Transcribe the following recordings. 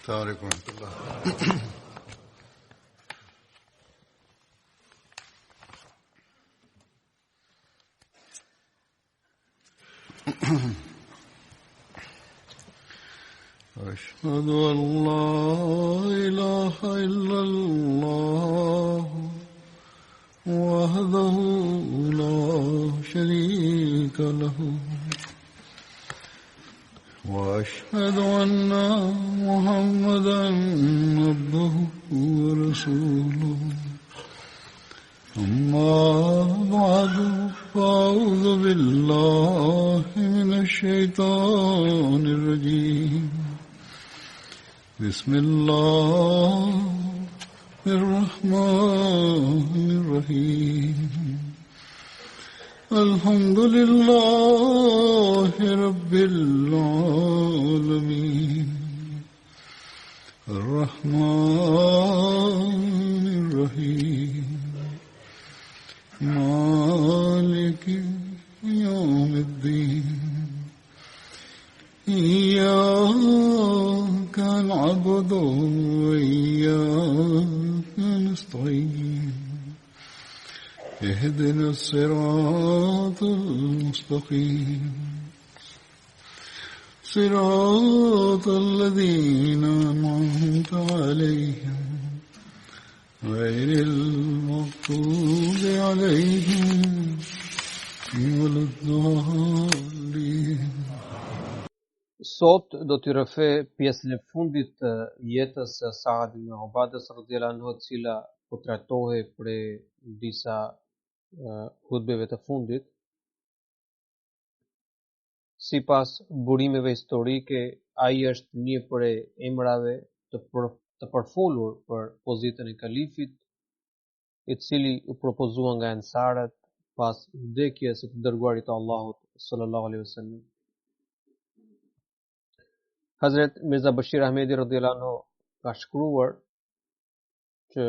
السلام عليكم ورحمة الله. أشهد أن لا إله إلا الله وحده لا شريك له وأشهد أن محمدا عبده ورسوله أما بعد فأعوذ بالله من الشيطان الرجيم بسم الله الرحمن الرحيم الحمد لله رب العالمين الرحمن الرحيم مالك يوم الدين إياك نعبد وإياك نستعين اهدنا الصراط المستقيم صراط الذين أنعمت عليهم غير المغضوب عليهم ولا الضالين. Sot do t'i rëfe pjesën e fundit të jetës së Saad ibn Ubadës radhiyallahu anhu, e cila po trajtohej për disa hutbeve të fundit. Sipas burimeve historike, ai është një prej emrave të përfolur për pozitën e kalifit, i cili u propozua nga ensarët pas vdekjes së të dërguarit të Allahut sallallahu alaihi wasallam. Hazret Mirza Bashir Ahmedi radhiyallahu anhu ka shkruar që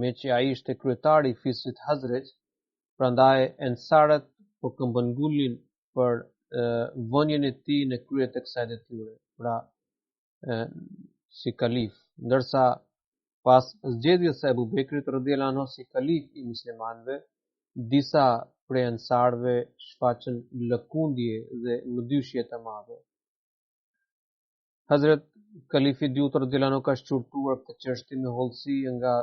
me që ai ishte kryetari i fisit Hazret, prandaj ensarët po këmbëngullin për vënien e tij në krye të kësaj detyre, pra si kalif, ndërsa pas zgjedhjes së Abu Bekrit radhiyallahu anhu si kalif i muslimanëve, disa prej ensarëve shfaqën lëkundje dhe ngdyshje të madhe. Hazret Kalifi i dytë radhiyallahu anhu ka shqyrtuar këtë çështje me hollësi nga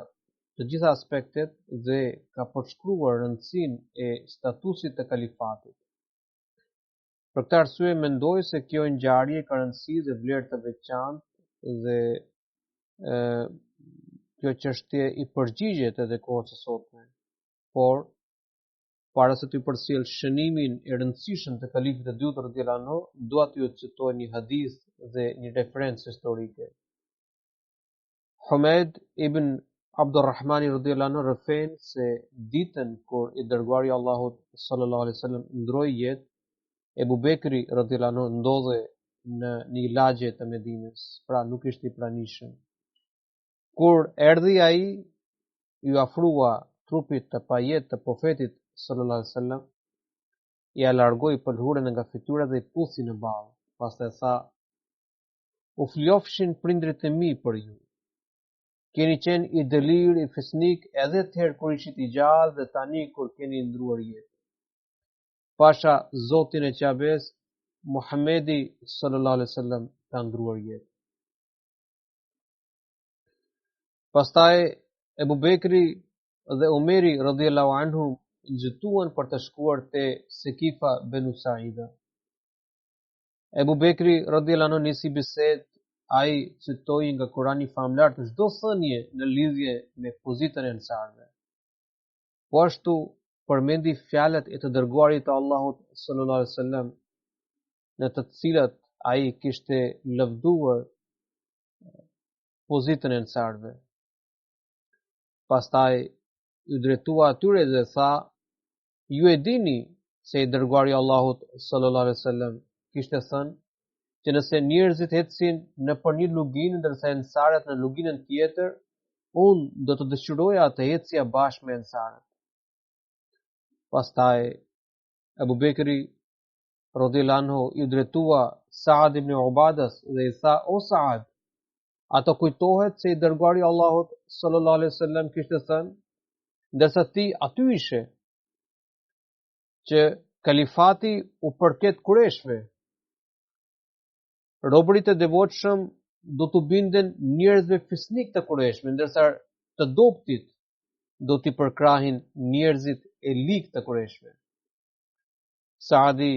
të gjitha aspektet dhe ka përshkruar rëndësinë e statusit të kalifatit. Për këtë arsye mendoj se kjo ngjarje ka rëndësi dhe vlerë të veçantë dhe kjo çështje i përgjigjet edhe kohës së sotme. Por para se të përcjell shënimin e rëndësishëm të kalifit të dytë radhiyallahu anhu, dua t'ju citoj një hadith dhe një referencë historike. Humayd ibn Abdurrahman radhiyallahu anhu rëfen se ditën kur i dërguari Allahut sallallahu alaihi wasallam ndroi jetë, Ebu Bekri radhiyallahu anhu ndodhe në një lagje të Medinës, pra nuk ishte i pranishëm. Kur erdhi ai, ju afrua trupit të pajet të profetit sallallahu alaihi wasallam, ia largoi pëlhurën nga fytyra dhe i puthi në ballë. Pastaj tha: "U fljofshin prindrit e mi për ju. Keni qenë i dëlir, i fesnik edhe atëherë kur ishit i gjallë dhe tani kur keni ndruar jetë. Pasha Zotin e Qabes, Muhamedi sallallahu alaihi wasallam ka ndruar jetë." Pastaj Ebu Bekri dhe Umeri radhiyallahu anhu nxituan për të shkuar te Sekifa Benu Saida. Ebu Bekri radhiyallahu anhu nisi bisedë, ai citoi nga Kurani famlar të çdo thënie në lidhje me pozitën e ensarëve. Po ashtu përmendi fjalët e të dërguarit të Allahut sallallahu alaihi wasallam, në të cilat ai kishte lëvduar pozitën e ensarëve. Pastaj ju drejtua atyre dhe tha: "Ju e dini se i dërguari Allahut sallallahu alaihi wasallam kishte thënë që nëse njerëzit ecsin në për një luginë ndërsa ensarët në luginën tjetër, unë do të dëshiroja të ecja bashkë me ensarët." Pastaj Abu Bekri radhiyallahu anhu i drejtua Saad ibn Ubadës dhe i tha: "O Saad, ato kujtohet se I dërguari I Allahut sallallahu alaihi wasallam kishte thënë, ndërsa ti aty ishe që kalifati u përket Kureshve, robërit e devotshëm do t'u binden njerëzve fisnik të Kureshve, ndërsa të dobtit do t'i përkrahin njerëzit e lig të Kureshve. Saadi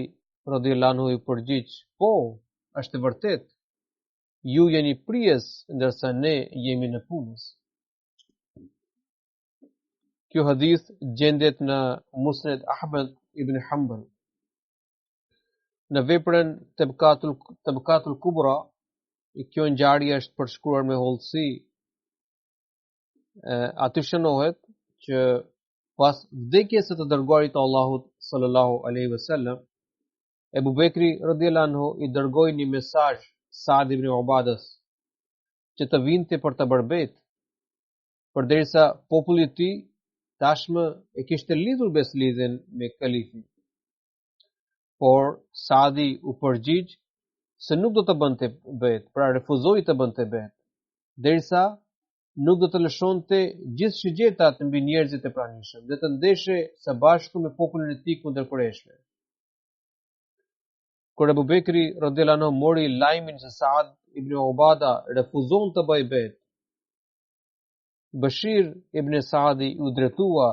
radhiyallahu anhu I përgjigj, po, është e vërtet, ju jeni prijes ndërsa ne jemi në punës. Kjo hadith gjendet në Musned Ahmad ibn Hanbal. Në veprën Tabaqatul Kubra, kjo ngjarje është përshkruar me hollësi. Aty shënohet që pas vdekjes së të dërguarit të Allahut sallallahu alaihi wasallam, Ebu Bekri radhiyallahu anhu I dërgoi një mesazh Saad ibn Ubadas që të vinte për të bërë bet, përderisa populli I tij tashmë e kishte lidhur beslidhjen me kalifin. Por Saadi u përgjigj se nuk do të bënte bet, pra refuzoi të bënte bet, derisa nuk do të lëshonte gjithë shigjetat mbi njerëzit e pranishëm dhe të ndeshe së bashku me popullin e tij kundër Kureshve. Kur Ebu Bekri radhiyallahu anhu mori lajmin se Saad ibn Ubada refuzon të bëjë bet, Bashir ibn Saadi u drejtua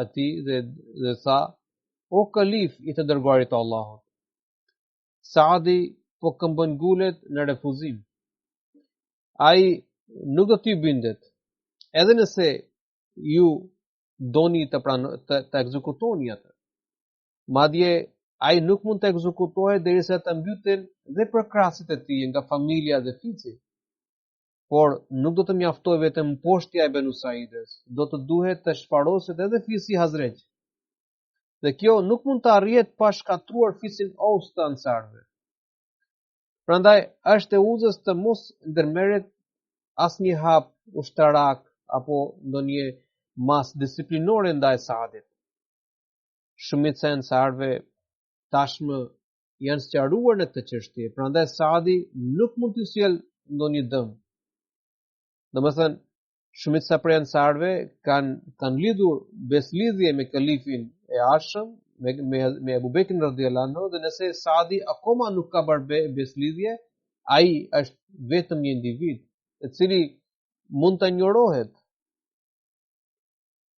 atij dhe tha, o kalif I të dërguarit të Allahut, Saadi po këmbën ngulet në refuzim. Ai nuk do t'i bindet, edhe nëse ju doni të ekzekutoni atë. Madje ai nuk mund të ekzekutohet derisa të mbyten dhe përkrasit e tij nga familja dhe fici. Por nuk do të mjaftojë vetëm poshtja e Banu Saides, do të duhet të shparoset edhe fisi Hazraj. Dhe kjo nuk mund të arrihet pa shkatruar fisin Aus të Ansarëve. Prandaj është e uzës të mos ndërmerret asnjë hap ushtarak apo ndonjë mas disiplinore ndaj Saadit. Shumica e Ansarëve tashmë janë sqaruar në këtë çështje, prandaj Saadi nuk mund të sjellë ndonjë dëm. Domethënë, shumica prej Ansarëve kanë lidhur beslidhje me kalifin e arshëm, me Abu Bekrin radhiyallahu anhu, dhe nëse Saadi akoma nuk ka bërë beslidhje, ai është vetëm një individ I cili mund të injorohet.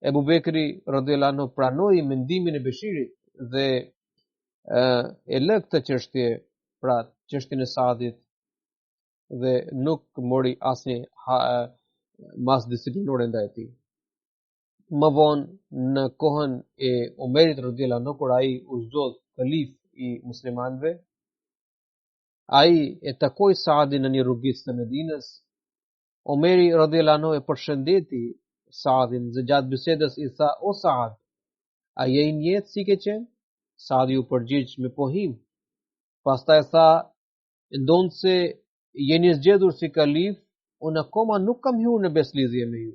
Ebu Bekri radhiyallahu anhu pranoi mendimin e Beshirit dhe e lë këtë çështje, pra çështjen e Saadit, dhe nuk mori asnjë mas disiplinore ndaj tij. Më vonë në kohën e Omerit radhiyallahu anhu, kur ai u zgjodh kalif I muslimanëve, ai e takoi Saadin në një rrugicë të Medinës. Omeri radhiyallahu anhu e përshëndeti Saadin dhe gjatë bisedës I tha, o Saad, a je I njetë si ke qenë? Saadi u përgjigj me pohim. Pastaj tha, ndonë se jeni zgjedhur si kalif, unë akoma nuk kam hyrë në beslidhje me ju.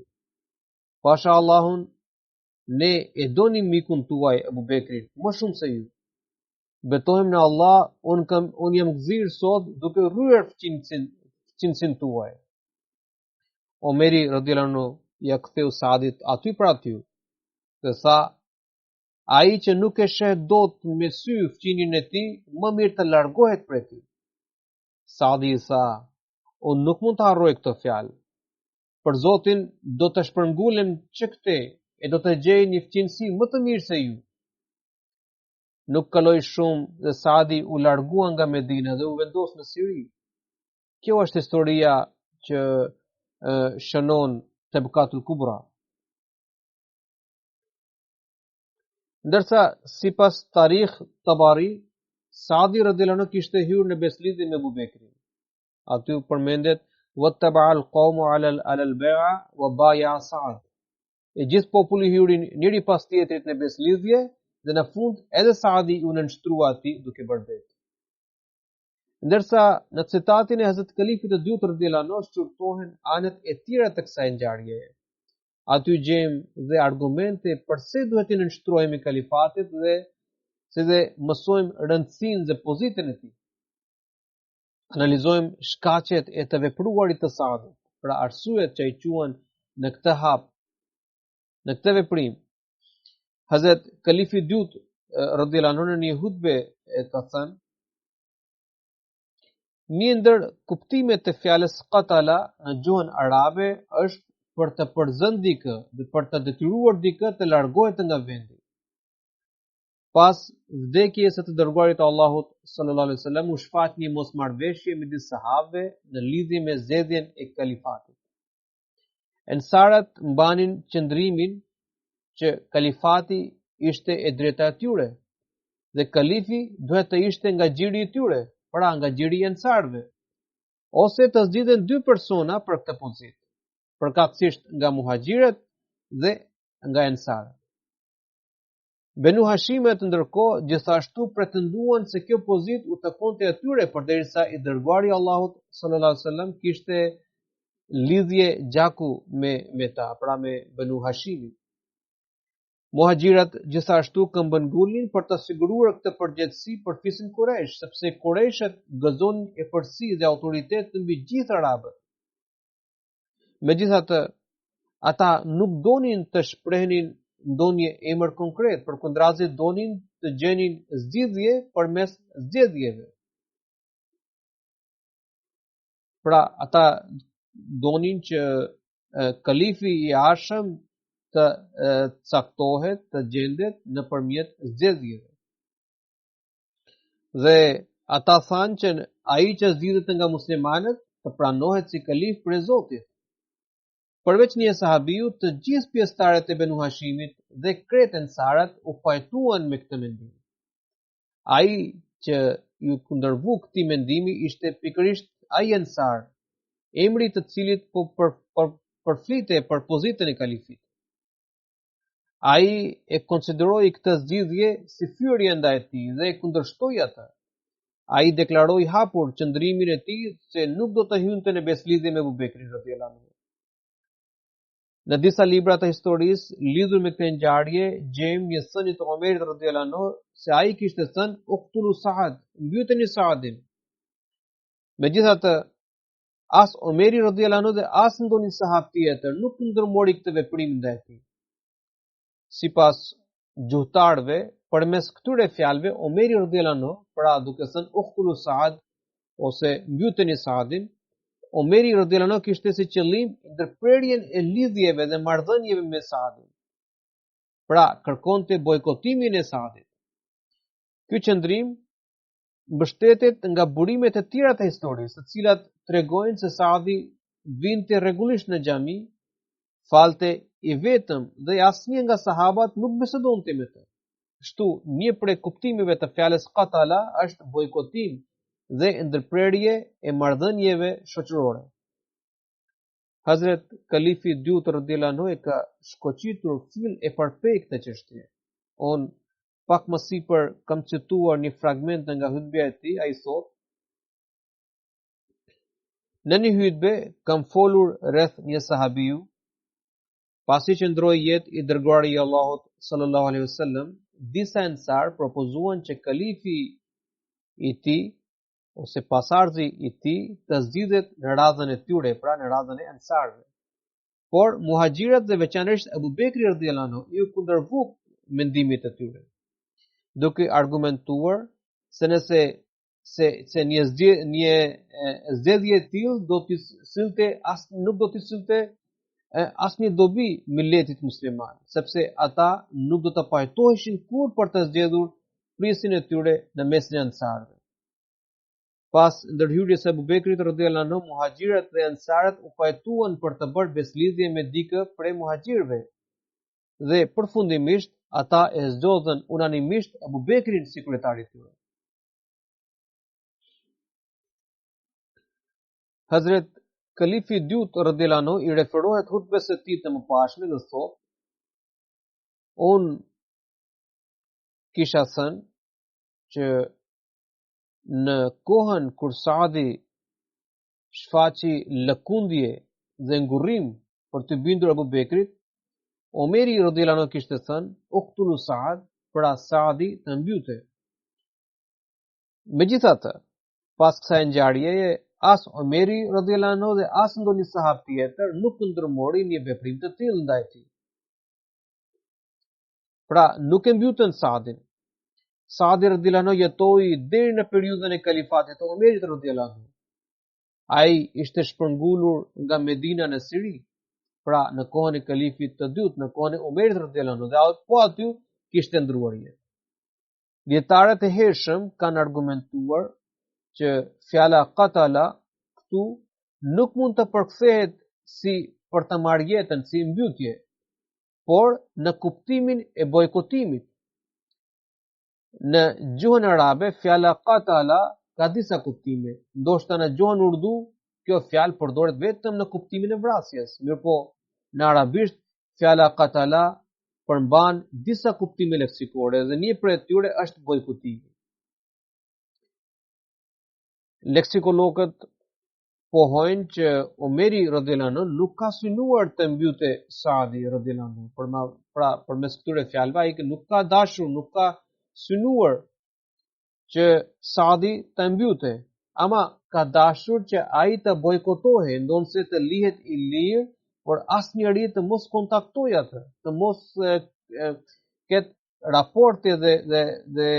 Pasha Allahun, ne e donim mikun tuaj Abu Bekrin më shumë se ju. Betohem në Allah, unë jam gëzirë sot duke rryer fqinësin tuaj. Omeri radhiyallahu anhu ja ktheu Saadit aty për aty dhe tha, ai që nuk e sheh dot me sy fqinjen e tij, më mirë të largohet prej tij. Saadi I tha, unë nuk mund të harroj këtë fjalë. Për Zotin do të shpërngulem çekte e do të gjej një fqinësi më të mirë se ju. Nuk kaloi shumë dhe Saadi u largua nga Medina dhe u vendos në Siri. Kjo është historia që shënon Tabaqatul Kubra. Ndërsa sipas Tarikh Tabari, Saadi radhiyallahu anhu kishte hyrë në beslidhje me Abu Bekrin. Aty përmendet wattaba'a al-qawmu 'ala al-bay'a wa baya'a Sa'd. E gjithë populli hyri njëri pas tjetrit në beslidhje dhe në fund edhe Saadi u nënshtrua atij duke bërë bet. Ndërsa në citatin e Hazrat Kalifit të dytë radhiyallahu anhu shqyrtohen anët e tjera të kësaj ngjarjeje. Aty gjejmë dhe argumente pse duhet të nënshtrohemi kalifatit dhe se dhe mësojmë rëndësinë dhe pozitën e tij. analizojmë shkaqet e të vepruarit të Saadit, pra arsyet që i quhen në këtë hap, në këtë veprim. Hazrat Kalifi i dytë radhiyallahu anhu në një hutbe e ka thënë, një ndër kuptimet të fjalës qatala në gjuhën arabe është për të përzënë dikë dhe për të detyruar dikë të largohet nga vendi. Pas vdekjes së të dërguarit të Allahut sallallahu alaihi wasallam u shfaq një mosmarrveshje midis sahabëve në lidhje me zgjedhjen e kalifatit. Ensarët mbanin qëndrimin që kalifati ishte e drejta e tyre dhe kalifi duhet të ishte nga gjiri i tyre, pra nga gjiri i ensarëve, ose të zgjidhen dy persona për këtë pozitë, përkatësisht nga muhaxhirët dhe nga ensarët. Benu Hashimet ndërkohë gjithashtu pretenduan se kjo pozitë u takonte atyre përderisa i dërguari i Allahut sallallahu alaihi wasallam kishte lidhje gjaku me ta, pra me Benu Hashimin. Muhaxhirat gjithashtu këmbëngulnin për të siguruar këtë përgjegjësi për fisin Quraysh, sepse Qurayshët gëzonin e përsi dhe autoritet mbi gjithë arabët. Megjithatë, ata nuk donin të shprehnin ndonjë emër konkret, përkundrazi donin të gjenin zgjidhje përmes zgjedhjeve. Pra ata donin që kalifi i arshëm të caktohet, të gjendet nëpërmjet zgjedhjeve. Dhe ata thanë që ai që zgjidhet nga muslimanët të pranohet si kalif për Zotit. Përveç një sahabiu, të gjithë pjesëtarët e Benu Hashimit dhe krejt ensarët u pajtuan me këtë mendim. Ai që ju kundërvu këtij mendimi ishte pikërisht ai ensar, emri të cilit po përflite për pozitën e kalifit. Ai e konsideroi këtë zgjidhje si fyrje ndaj tij dhe e kundërshtoi atë. Ai deklaroi hapur qëndrimin e tij se nuk do të hynte në beslidhje me Abu Bekrin radhiyallahu anhu. Në disa libra të historisë lidhur me këtë ngjarje gjejmë një thënie të Omerit radhiyallahu anhu se ai kishte thënë uqtulu Saad, mbyteni Saadin. Megjithatë, as Omeri radhiyallahu anhu dhe as ndonjë sahab tjetër nuk ndërmori këtë veprim ndaj tij. Sipas gjuhëtarëve, përmes këtyre fjalëve Omeri radhiyallahu anhu, pra duke thënë uqtulu Saad ose mbyteni Saadin, Omeri radhiyallahu anhu kishte si qëllim ndërprerjen e lidhjeve dhe marrëdhënieve me Saadin. Pra kërkonte bojkotimin e Saadit. Ky qëndrim mbështetet nga burimet e tjera të historisë, të cilat tregojnë se Saadi vinte rregullisht në xhami, falte i vetëm dhe asnjë nga sahabat nuk bisedonte me të. Kështu, një prej kuptimeve të fjalës qatala është bojkotim dhe ndërprerje e marrëdhënieve shoqërore. Hazrat Kalifi i dytë radhiyallahu anhu e ka shkoqitur fill e përpej këtë çështje. On pak më sipër kam cituar një fragment nga hutbeja e tij, ai thotë: në një hutbe kam folur rreth një sahabiu, pasi që ndroi jetë i dërguari i Allahut sallallahu alaihi wasallam, disa ensar propozuan që kalifi i tij ose pasardhësi i tij të zgjidhet në radhën e tyre, pra në radhën e ensarëve. Por muhaxhirat dhe veçanërisht Abu Bekri radhiyallahu anhu i kundërvu mendimit të tyre, duke argumentuar se nëse një zgjedhje e tillë do t'i sillte nuk do t'i sillte asnjë dobi milletit musliman, sepse ata nuk do të pajtoheshin kur për të zgjedhur prisin e tyre në mesin e ensarëve. Pas ndërhyrjes së Abu Bekrit radhiyallahu anhu, muhaxhirat dhe ensarët u pajtuan për të bërë beslidhje me dikë prej muhaxhirëve dhe përfundimisht ata e zgjodhen unanimisht Abu Bekrin si kryetari i tyre. Hazrat Kalifi i dytë radhiyallahu anhu i referohet hutbes së tij të mëparshme dhe thotë: unë kisha thënë që në kohën kur Saadi shfaqi lëkundje dhe ngurrim për të bindur Abu Bekrit, Omeri radhiyallahu anhu kishte thënë uqtulu Saad, pra Saadi të mbyte. Megjithatë, pas kësaj ngjarjeje as Omeri radhiyallahu anhu dhe as ndonjë sahab tjetër nuk ndërmori një veprim të tillë ndaj tij. Pra nuk e mbytën Saadin. Saadi radhiyallahu anhu jetoi deri në periudhën e kalifatit të Omerit radhiyallahu anhu. Ai ishte shpërngulur nga Medina në Siri, pra në kohën e kalifit të dytë, në kohën e Omerit radhiyallahu anhu, dhe po aty kishte ndruar jetë. Dietarët e hershëm kanë argumentuar që fjala qatala këtu nuk mund të përkthehet si për të marrë jetën, si mbytje, por në kuptimin e bojkotimit. Në gjuhën arabe fjala qatala ka disa kuptime. Ndoshta në gjuhën urdu kjo fjalë përdoret vetëm në kuptimin e vrasjes, mirëpo në arabisht fjala qatala përmban disa kuptime leksikore dhe një prej tyre është bojkotimi. Leksikologët pohojnë që Omeri radhiyallahu anhu nuk ka synuar të mbyte Saadi radhiyallahu anhu, pra përmes këtyre fjalëve ai nuk ka dashur, nuk ka synuar që Saadi të mbyte, ama ka dashur që ai të bojkotohej, ndonse të lihet i lirë, por asnjëri të mos kontaktojë atë, të mos ketë raporte dhe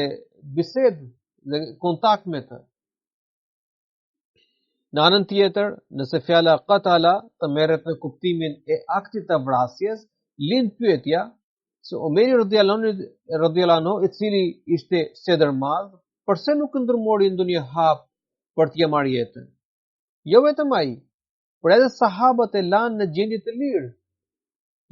bisedë dhe kontakt me të. Në anën tjetër, nëse fjala qatala të merret në kuptimin e aktit të vrasjes, lind pyetja se Omeri radhiyallahu anhu, i cili ishte sedërmadh, përse nuk ndërmori ndonjë hap për t'i marrë jetën? Jo vetëm ai, por edhe sahabët e lanë në gjendje të lirë.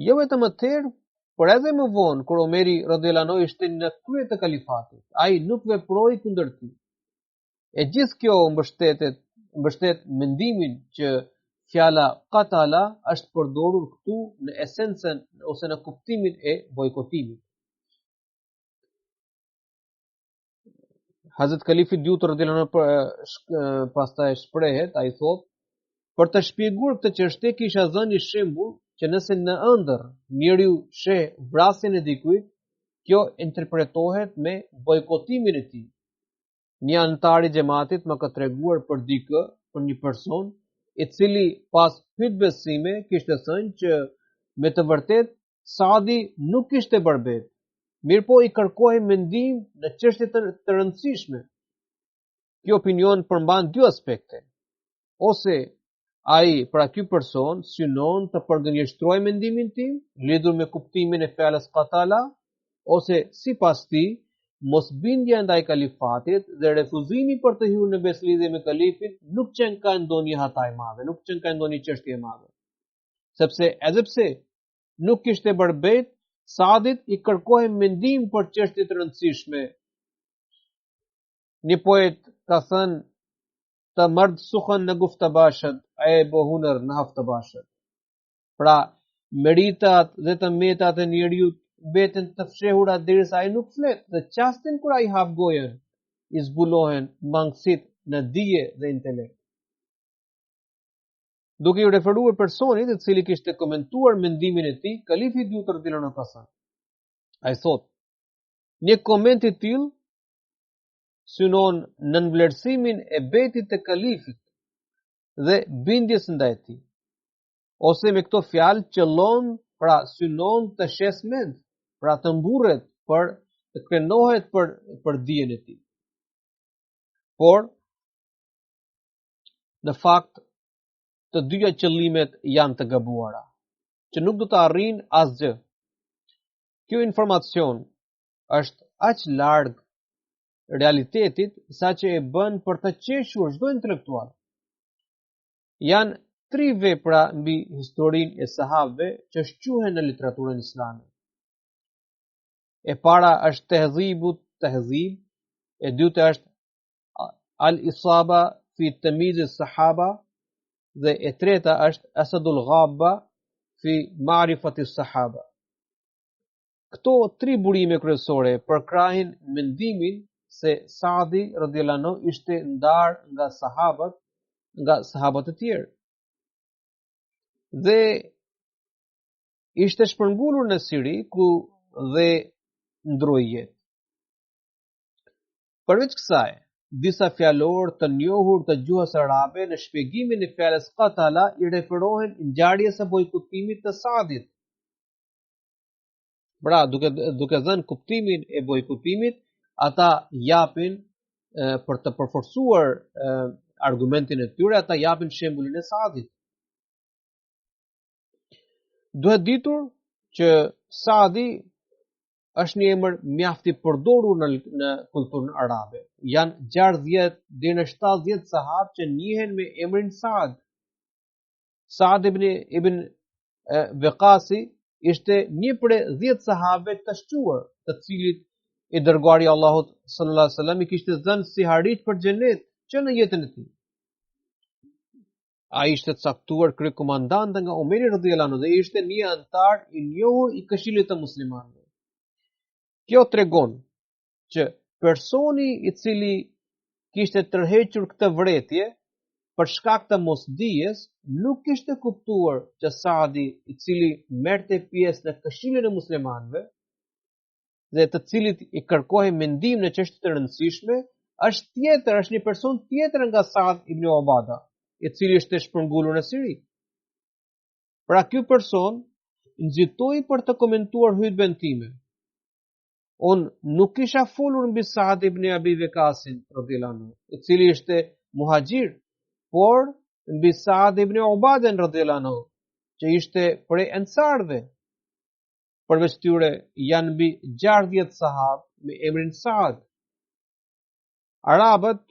Jo vetëm atëherë, por edhe më vonë, kur Omeri radhiyallahu anhu ishte në krye të kalifatit, ai nuk veproi kundër tij. E gjithë kjo mbështet mendimin që fjala qatala është përdorur këtu në esencën ose në kuptimin e bojkotimit. Hazrat Kalifi dytë radhiyallahu anhu pastaj shprehet, ai thotë, për të shpjeguar këtë çështje kisha dhënë një shembull që nëse në ëndër njeriu sheh vrasjen e dikujt, kjo interpretohet me bojkotimin e tij. Një anëtar i xhamatit më ka treguar për dikë, për një person i cili pas hyt besime kishte thënë që me të vërtet Saadi nuk ishte barbet, mirëpo i kërkohej mendim në çështje të rëndësishme. Ky opinion përmban dy aspekte. Ose ai, pra ky person, synon të përgënjeshtrojë mendimin tim lidhur me kuptimin e fjalës qatala, ose sipas tij mosbindja ndaj kalifatit dhe refuzimi për të hyrë në beslidhje me kalifin nuk qen ka ndonjë hata e madhe, nuk qen ka ndonjë çështje e madhe. Sepse edhe pse nuk ishte barbet, Saadit i kërkohej mendim për çështje të rëndësishme. Një poet ka thënë, të mërd sukhën në guft të bashët, e bo huner në haft të bashët. Pra, meritat dhe të metat e njeriut mbeten të fshehura derisa ai nuk flet, dhe çastin kur ai hap gojën, i zbulohen mangësit në dije dhe intelekt. Duke i referuar personit i cili kishte komentuar mendimin e tij, Kalifi i dytë radhiyallahu anhu ka thënë. Ai thotë, një koment i tillë synon në nënvlerësimin e betit të kalifit dhe bindjes ndaj tij. Ose me këto fjalë qëllon, pra synon të shes mend, pra të mburret të krenohet për dijen e tij. Por në fakt të dyja qëllimet janë të gabuara, që nuk do të arrijnë asgjë. Kjo informacion është aq larg realitetit saqë e bën për të qeshur çdo intelektual. Janë 3 vepra mbi historinë e sahabëve që shquhen në literaturën islame. E para është Tehzib, e dyta është Al-Isaba fi Tamyiz as-Sahaba dhe e treta është Asadul Ghabba fi Ma'rifati as-Sahaba. Këto 3 burime kryesore përkrahin mendimin se Saadi radhiyallahu anhu ishte ndar nga sahabët e tjerë dhe ishte shpërngulur në Siri ku dhe ndroi jetë. Përveç kësaj, disa fjalor të njohur të gjuhës arabe në shpjegimin e fjalës qatala i referohen ngjarjes së bojkotimit të Saadit. Pra, duke dhënë kuptimin e bojkotimit, ata japin për të përforcuar argumentin e tyre, ata japin shembullin e Saadit. Duhet ditur që Saadi është një emër mjaft i përdorur në kulturën arabe. Janë 60 deri në 70 sahabë që njihen me emrin Saad. Saad ibn Waqasi ishte një prej 10 sahabëve të shquar, të cilit i dërguari i Allahut sallallahu alaihi wasallam i kishte dhënë si harit për xhenet që në jetën e tij. Ai ishte caktuar kryekomandant nga Omeri radhiyallahu anhu dhe ishte një antar i njohur i Këshillit të muslimanëve. Kjo tregon që personi i cili kishte tërhequr këtë vërejtje për shkak të mosdijes nuk kishte kuptuar që Saadi, i cili merrte pjesë në Këshillin e muslimanëve dhe të cilit i kërkohej mendim në çështje të rëndësishme, është një person tjetër nga Saad ibn Ubada, i cili ishte shpërngulur në Siri. Pra ky person nxitoi për të komentuar hutben time. Unë nuk kisha folur mbi Saad ibn Abi Waqasin radhiyallahu anhu, i cili ishte muhaxhir, por mbi Saad ibn Ubaden radhiyallahu anhu, që ishte prej ensarve. Përveç tyre janë mbi 60 sahabë me emrin Saad. Arabët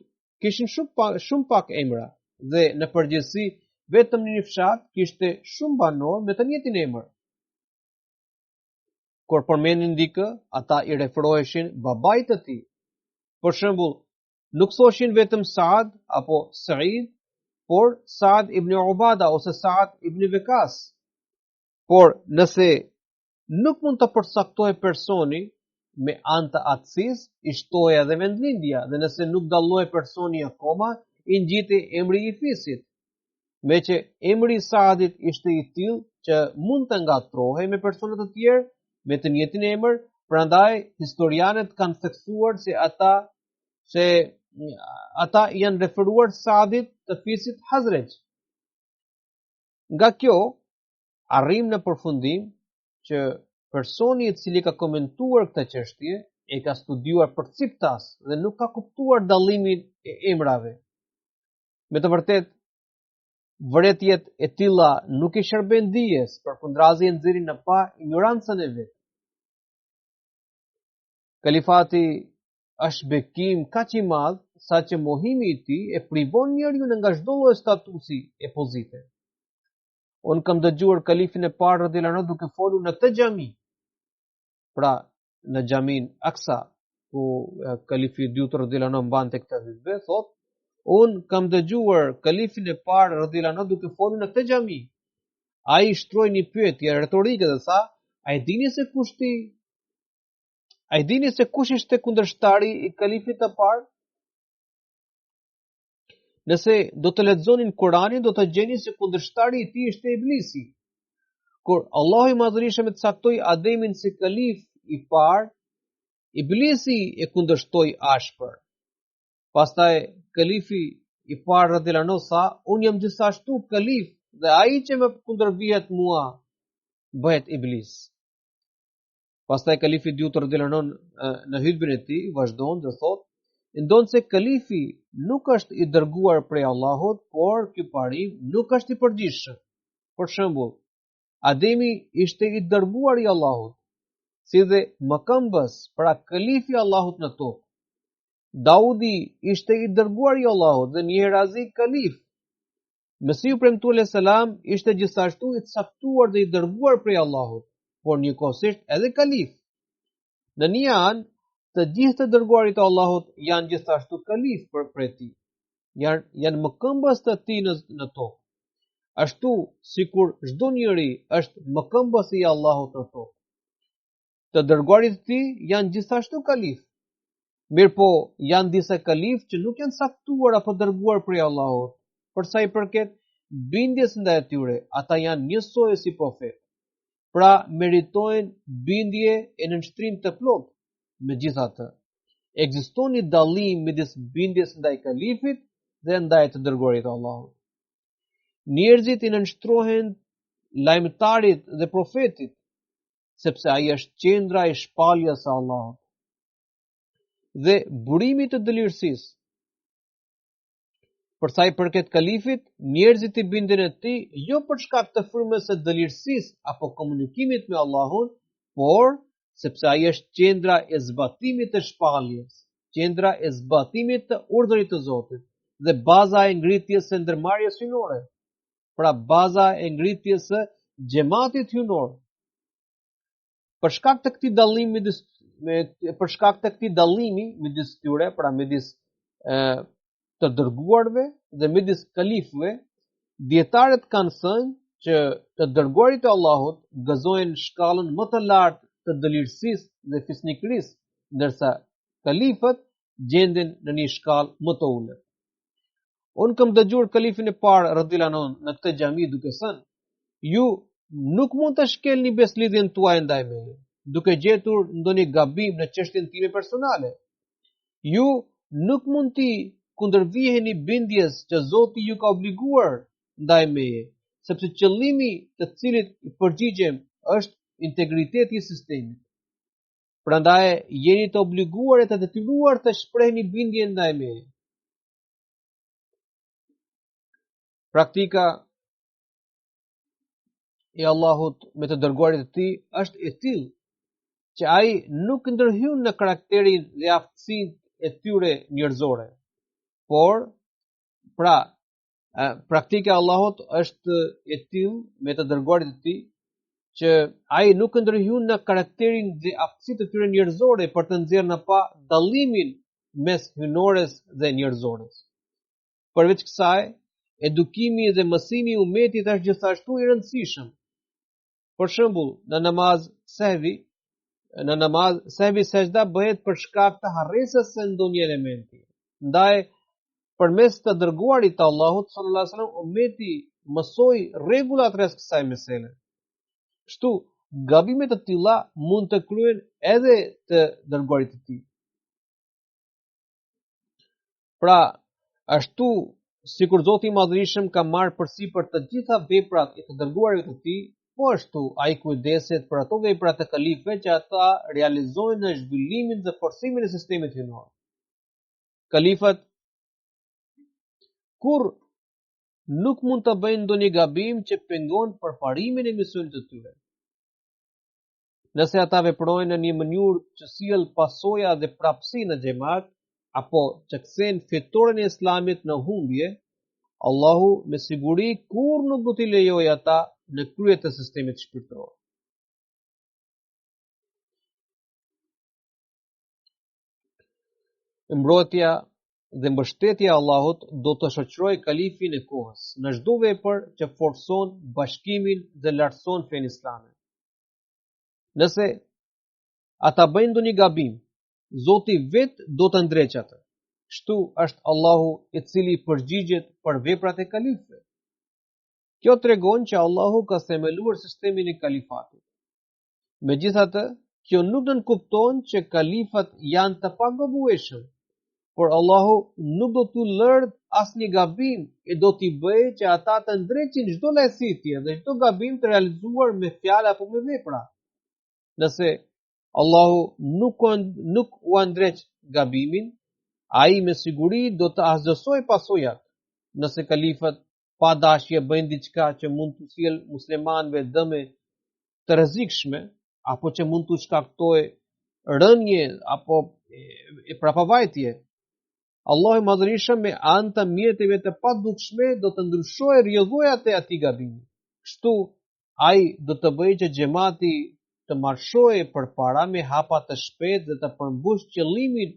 kishin shumë pak emra dhe në përgjithësi vetëm një fshat kishte shumë banor me të njëjtin emër. Kur përmendin dikë, ata i referoheshin babait të tij. Për shembull, nuk thoshin vetëm Saad apo Said, por Saad ibn Ubada ose Saad ibn Waqas. Por nëse nuk mund të përcaktohej personi me anë të atësisë, i shtohej edhe vendlindja, dhe nëse nuk dallohej personi akoma, i ngjitej emri i fisit. Meqë emri i Saadit ishte i tillë që mund të ngatrohej me persona të tjerë me të njëjtin emër, prandaj historianët kanë theksuar se ata janë referuar Saadit të fisit Hazrej. Nga kjo arrim në përfundim që personi i cili ka komentuar këtë çështje e ka studiuar përciptas dhe nuk ka kuptuar dallimin e emrave. Me të vërtetë, vërejtjet e tilla nuk i shërben dijes, përkundrazi e nxjerrin në pa ignorancën e vet. Kalifati është bekim kaq i madh sa që mohimi i tij e privon njeriu nga çdo lloj statusi e pozite. Unë kam dëgjuar kalifin e parë radhiyallahu anhu duke folur në të xhami. Pra, në xhamin Aksa, ku kalifi i dytë radhiyallahu anhu mbante këtë hutbë, thotë, unë kam dëgjuar kalifin e parë radhiyallahu anhu duke folur në këtë xhami. Ai shtroi një pyetje retorike dhe tha, a e dini se kush ishte kundërshtari i kalifit të parë? Nëse do të lexonin Kur'anin, do të gjeni se kundërshtari i tij ishte Iblisi. Kur Allahu i Madhërisht e caktoi Ademin si kalif i parë, Iblisi e kundërshtoi ashpër. Pastaj kalifi i parë radhiyallahu anhu tha, unë jam gjithashtu kalif dhe ai që më kundërvihet mua bëhet Iblis. Pastaj kalifi i dytë radhiyallahu anhu në hutbën e tij vazhdon dhe thotë, ndonë se kalifi nuk është i dërguar prej Allahut, por ky parim nuk është i përgjithshëm. Për shembull, Ademi ishte i dërguar i Allahut, si dhe mëkëmbës, pra kalifi i Allahut në tokë. Daudi ishte i dërguar i Allahut dhe një herazi kalif. Mesihu premtuar alayhis salam ishte gjithashtu i caktuar dhe i dërguar prej Allahut, por njëkohësisht edhe kalif. Në një anë, të gjithë të dërguarit e Allahut janë gjithashtu kalif për ti. Janë mëkëmbës të tij në tokë. Ashtu sikur çdo njeri është mëkëmbës i Allahut në tokë. Të dërguarit të tij janë gjithashtu kalif. Mirëpo janë disa kalif që nuk janë caktuar apo dërguar prej Allahut. Për sa i përket bindjes ndaj tyre, ata janë njësoj si profet. Pra meritojnë bindje e nënshtrim të plotë. Megjithatë, ekziston një dallim midis bindjes ndaj kalifit dhe ndaj të dërguarit të Allahut. Njerëzit i nënshtrohen lajmëtarit dhe profetit, sepse ai është qendra e shpalljes së Allahut dhe burimi të dëlirësisë. Për sa i përket kalifit, njerëzit i binden atij jo për shkak të frymës së dëlirësisë apo komunikimit me Allahun, por sepse ai është qendra e zbatimit të shpalljes, qendra e zbatimit të urdhrit të Zotit dhe baza e ngritjes së ndërmarrjes hyjnore. Pra baza e ngritjes së xhamatit hyjnor. Për shkak të këtij dallimi midis tyre, pra midis të dërguarve dhe midis kalifëve, dietarët kanë thënë që të dërguarit e Allahut gëzojnë shkallën më të lartë të dëlirësisë dhe fisnikërisë, ndërsa kalifët gjenden në një shkallë më të ulët. Unë kam dëgjuar kalifin e parë radhiyallahu anhu në këtë xhami duke thënë: ju nuk mund të shkelni beslidhjen tuaj ndaj meje, duke gjetur ndonjë gabim në çështjen time personale. Ju nuk mund të kundërviheni bindjes që Zoti ju ka obliguar ndaj meje, sepse qëllimi të cilit i përgjigjem është integriteti i sistemit. Prandaj jeni të obliguar e të detyruar të shprehni bindje ndaj meje. Praktika e Allahut me të dërguarit e tij është e tillë që ai nuk ndërhyn në karakterin dhe aftësinë e tyre njerëzore. Por, praktika e Allahut është e tillë me të dërguarit e tij që ai nuk ndërhyn në karakterin dhe aftësitë e tyre njerëzore për të nxjerrë në pa dallimin mes hyjnores dhe njerëzores. Përveç kësaj, edukimi dhe mësimi i umetit është gjithashtu i rëndësishëm. Për shembull, në namaz sehvi sejdha bëhet për shkak të harresës së ndonjë elementi. Ndaj, përmes të dërguarit të Allahut sallallahu alaihi wasallam, umeti mësoi rregullat rreth kësaj mesele. Kështu, gabimet të tilla mund të kryen edhe të dërguarit të tij. Pra, ashtu sikur Zoti i Madhërisëm ka marrë përsipër të gjitha veprat e të dërguarit të tij, po ashtu ai kujdeset për ato vepra të kalifëve që ata realizojnë në zhvillimin dhe forcimin e sistemit hyjnor. Kalifët kur nuk mund të bëjnë ndonjë gabim që pengon përparimin e misionit të tyre. Nëse ata veprojnë në një mënyrë që sjell pasoja dhe prapësi në xhamat, apo që kthen fitoren e Islamit në humbje, Allahu me siguri kur nuk do t'i lejojë ata në krye të sistemit shpirtëror. Mbrojtja dhe mbështetja e Allahut do të shoqërojë kalifin e kohës në çdo vepër që forson bashkimin dhe lartëson fenë islame. Nëse ata bëjnë ndonjë gabim, Zoti vetë do të ndreqë atë. Kështu është Allahu i cili përgjigjet për veprat e kalifëve. Kjo tregon që Allahu ka themeluar sistemin e kalifatit. Megjithatë, kjo nuk nënkupton që kalifat janë të pagabueshëm, por Allahu nuk do t'u lërë asnjë gabim e do t'i bëjë që ata të ndreqin çdo lajthitje dhe çdo gabim të realizuar me fjalë apo me vepra. Nëse Allahu nuk u ndreq gabimin, ai me siguri do të asgjësojë pasojat. Nëse kalifat pa dashje bëjnë diçka që mund të sjellë muslimanëve dëme të rrezikshme, apo që mund të shkaktojë rënje apo prapavajtje, Allahu i Madhërisëm me anë të mjeteve të padukshme do të ndryshojë rrjedhojat e atij gabimi. Kështu ai do të bëjë që xhamati të marshojë përpara me hapa të shpejtë dhe të përmbush qëllimin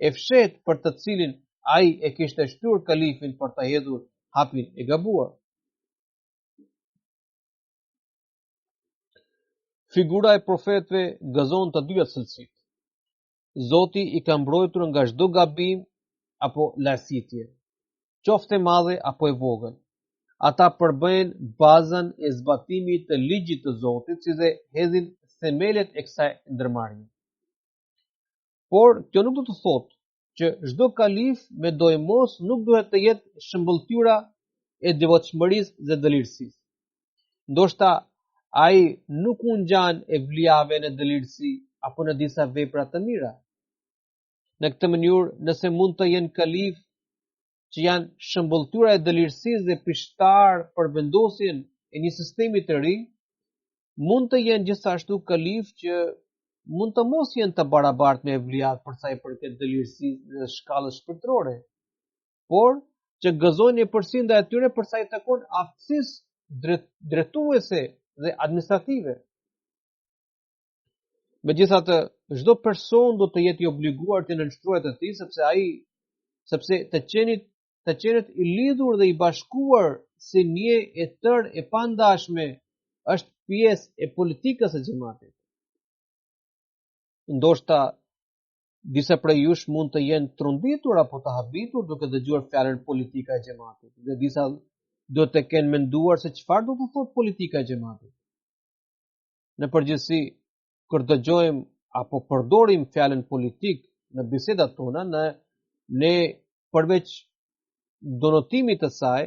e fshehtë për të cilin ai e kishte shtyr kalifin për të hedhur hapin e gabuar. Figura e profetëve gëzon të dyja cilësitë. Zoti i ka mbrojtur nga çdo gabim apo lartësitje, qoftë e madhe apo e vogël. Ata përbëjnë bazën e zbatimit të ligjit të Zotit, si dhe hedhin themelet e kësaj ndërmarrje. Por kjo nuk do të thotë që çdo kalif me dojmos nuk duhet të jetë shëmbëltyra e devotshmërisë dhe dëlirësisë. Ndoshta ai nuk u ngjan e vlijave në dëlirësi apo në disa vepra të mira. Në këtë mënyrë, nëse mund të jenë kalif që janë shëmbëltyra e dëlirësisë dhe prishtar për vendosjen e një sistemi të ri, mund të jenë gjithashtu kalif që mund të mos jenë të barabartë me evlijat për sa i përket dëlirësisë dhe shkallës shpirtërore, por që gëzojnë e përsi ndaj atyre për sa i takon aftësisë drejtuese dhe administrative. Megjithatë, çdo person do të jetë i obliguar të nënshtrohet të tij sepse të qenit i lidhur dhe i bashkuar si një e tërë e pandashme është pjesë e politikës së xhamatit. Ndoshta disa prej jush mund të jenë trunditur apo të habitur duke dëgjuar fjalën politika e xhamatit, dhe disa do të kenë menduar se çfarë do të thotë politika e xhamatit. Në përgjithësi, kur dëgjojmë apo përdorim fjalën politik në bisedat tona, ne përveç donotimit të saj,